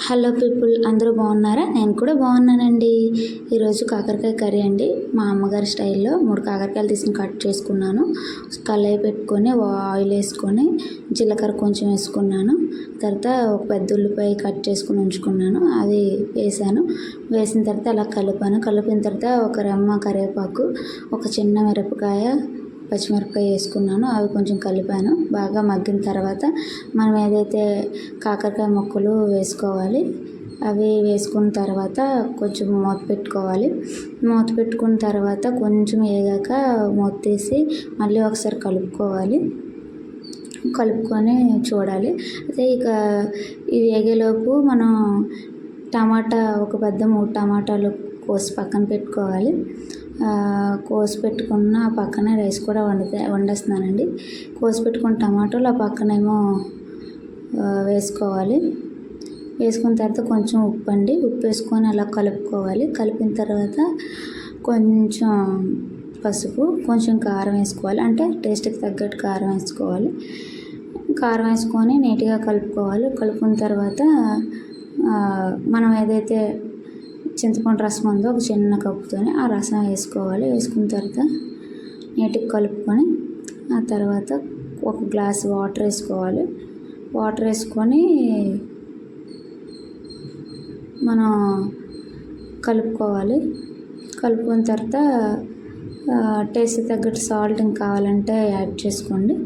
Hello people, అందరూ బాగున్నారా? నేను కూడా బాగున్నానండి. ఈరోజు కాకరకాయ కర్రీ అండి. మా అమ్మగారి స్టైల్లో 3 కాకరకాయలు తీసుకుని కట్ చేసుకున్నాను. కళాయి పెట్టుకొని ఆయిల్ వేసుకొని జీలకర్ర కొంచెం వేసుకున్నాను. తర్వాత ఒక పెద్ద ఉల్లిపాయ కట్ చేసుకుని ఉంచుకున్నాను, అది వేసాను. వేసిన తర్వాత అలా కలిపిన తర్వాత ఒక రెమ్మ కరివేపాకు, ఒక చిన్న మిరపకాయ, పచ్చిమిరపకాయ వేసుకున్నాను. అవి కొంచెం కలిపాను. బాగా మగ్గిన తర్వాత మనం ఏదైతే కాకరకాయ ముక్కలు వేసుకోవాలి. అవి వేసుకున్న తర్వాత కొంచెం మూత పెట్టుకోవాలి. మూత పెట్టుకున్న తర్వాత కొంచెం వేగాక మూత తీసి మళ్ళీ ఒకసారి కలుపుకొని చూడాలి. అయితే ఇక ఇది వేగేలోపు మనం టమాటా ఒక పెద్ద 3 టమాటాలు కోసి పక్కన పెట్టుకోవాలి. కోసి పెట్టుకున్న పక్కనే రైస్ కూడా వండేస్తున్నానండి. కోసి పెట్టుకున్న టమాటాలు ఆ పక్కనేమో వేసుకోవాలి. వేసుకున్న తర్వాత కొంచెం ఉప్పు వేసుకొని అలా కలుపుకోవాలి. కలిపిన తర్వాత కొంచెం పసుపు, కొంచెం కారం వేసుకోవాలి. అంటే టేస్ట్కి తగ్గట్టు కారం వేసుకోవాలి. కారం వేసుకొని నీట్గా కలుపుకున్న తర్వాత మనం ఏదైతే చింతపండు రసం ఉందో ఒక చిన్న కప్పుతోనే ఆ రసం వేసుకోవాలి. వేసుకున్న తర్వాత నీట్గా కలుపుకొని ఆ తర్వాత ఒక గ్లాస్ వాటర్ వేసుకోవాలి. వాటర్ వేసుకొని మనం కలుపుకున్న తర్వాత టేస్ట్ తగ్గట్టు సాల్ట్ ఇంకా కావాలంటే యాడ్ చేసుకోండి.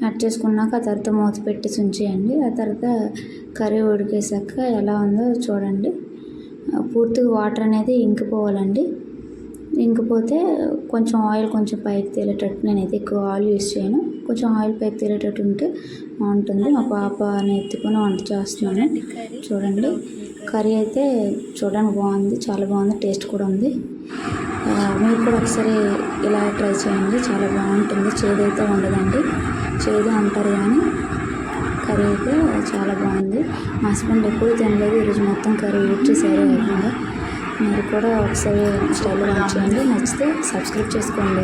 యాడ్ చేసుకున్నాక ఆ తర్వాత మూత పెట్టి ఉంచేయండి. ఆ తర్వాత కర్రీ ఉడికేసాక ఎలా ఉందో చూడండి. పూర్తిగా వాటర్ అనేది ఇంకిపోవాలండి. ఇంకిపోతే కొంచెం ఆయిల్ పైకి తేలేటట్టు, నేనైతే ఎక్కువ ఆయిల్ యూస్ చేయను, కొంచెం ఆయిల్ పైకి తేలేటట్టు ఉంటే బాగుంటుంది. మా పాపని ఎత్తుకొని వంట చేస్తున్నాను. చూడండి, కర్రీ అయితే చూడడానికి బాగుంది, చాలా బాగుంది, టేస్ట్ కూడా ఉంది. మీరు కూడా ఒకసారి ఇలా ట్రై చేయండి, చాలా బాగుంటుంది. చేదైతే ఉండదండి, చేదు అంటారు కానీ కర్రీ అయితే చాలా బాగుంది. మా హస్బెండ్ ఎప్పుడు తినలేదు, ఈరోజు మొత్తం కర్రీ యూజ్ చేశారు. మీరు కూడా ఒకసారి స్టైల్లో చేయండి. నచ్చితే సబ్స్క్రైబ్ చేసుకోండి.